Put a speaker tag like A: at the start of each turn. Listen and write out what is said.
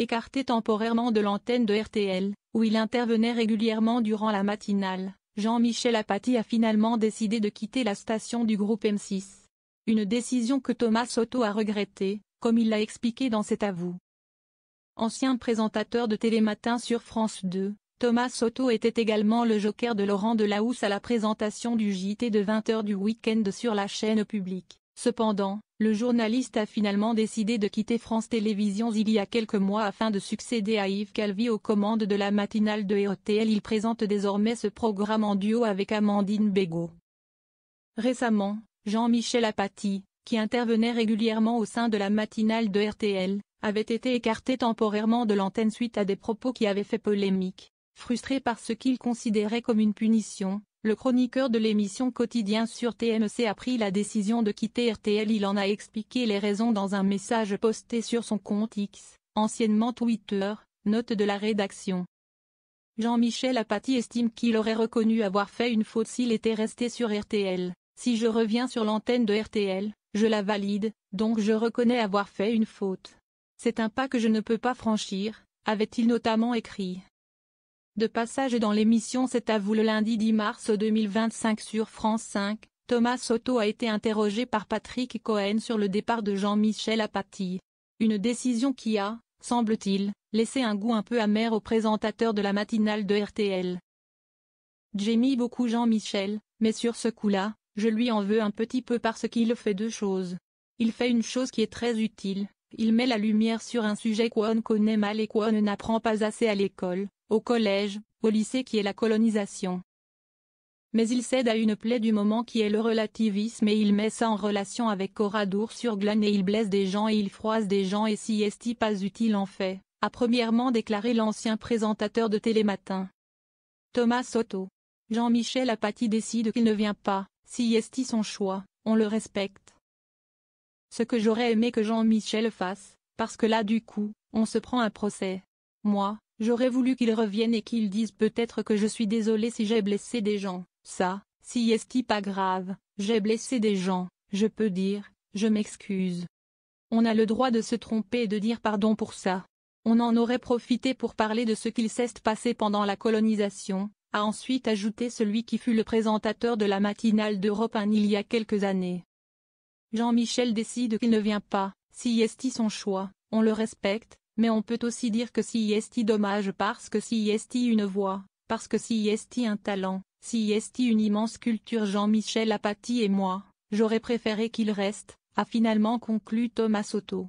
A: Écarté temporairement de l'antenne de RTL, où il intervenait régulièrement durant la matinale, Jean-Michel Apathy a finalement décidé de quitter la station du groupe M6. Une décision que Thomas Soto a regrettée, comme il l'a expliqué dans cet avou. Ancien présentateur de Télématin sur France 2, Thomas Soto était également le joker de Laurent Delahousse à la présentation du JT de 20h du week-end sur la chaîne publique. Cependant, le journaliste a finalement décidé de quitter France Télévisions il y a quelques mois afin de succéder à Yves Calvi aux commandes de la matinale de RTL. Il présente désormais ce programme en duo avec Amandine Bégaud. Récemment, Jean-Michel Apathy, qui intervenait régulièrement au sein de la matinale de RTL, avait été écarté temporairement de l'antenne suite à des propos qui avaient fait polémique. Frustré par ce qu'il considérait comme une punition, le chroniqueur de l'émission Quotidien sur TMC a pris la décision de quitter RTL. Il en a expliqué les raisons dans un message posté sur son compte X, anciennement Twitter, note de la rédaction. Jean-Michel Apathy estime qu'il aurait reconnu avoir fait une faute s'il était resté sur RTL. Si je reviens sur l'antenne de RTL, je la valide, donc je reconnais avoir fait une faute. C'est un pas que je ne peux pas franchir, avait-il notamment écrit. De passage dans l'émission C'est à vous le lundi 10 mars 2025 sur France 5, Thomas Soto a été interrogé par Patrick Cohen sur le départ de Jean-Michel Apathy. Une décision qui a, semble-t-il, laissé un goût un peu amer au présentateur de la matinale de RTL. J'aime beaucoup Jean-Michel, mais sur ce coup-là, je lui en veux un petit peu parce qu'il fait deux choses. Il fait une chose qui est très utile, il met la lumière sur un sujet qu'on connaît mal et qu'on n'apprend pas assez à l'école, au collège, au lycée qui est la colonisation. Mais il cède à une plaie du moment qui est le relativisme et il met ça en relation avec Oradour-sur-Glane et il blesse des gens et il froisse des gens et si est pas utile en fait, a premièrement déclaré l'ancien présentateur de Télématin. Thomas Soto. Jean-Michel Apathy décide qu'il ne vient pas, si est son choix, on le respecte. Ce que j'aurais aimé que Jean-Michel fasse, parce que là du coup, on se prend un procès. Moi, j'aurais voulu qu'il revienne et qu'il dise peut-être que je suis désolé si j'ai blessé des gens, ça, si est pas grave, j'ai blessé des gens, je peux dire, je m'excuse. On a le droit de se tromper et de dire pardon pour ça. On en aurait profité pour parler de ce qu'il s'est passé pendant la colonisation, a ensuite ajouté celui qui fut le présentateur de la matinale d'Europe 1 il y a quelques années. Jean-Michel décide qu'il ne vient pas, si est son choix, on le respecte, mais on peut aussi dire que si est dommage parce que si est une voix, parce que si est un talent, si est une immense culture. Jean-Michel Apathy et moi, j'aurais préféré qu'il reste, a finalement conclu Thomas Soto.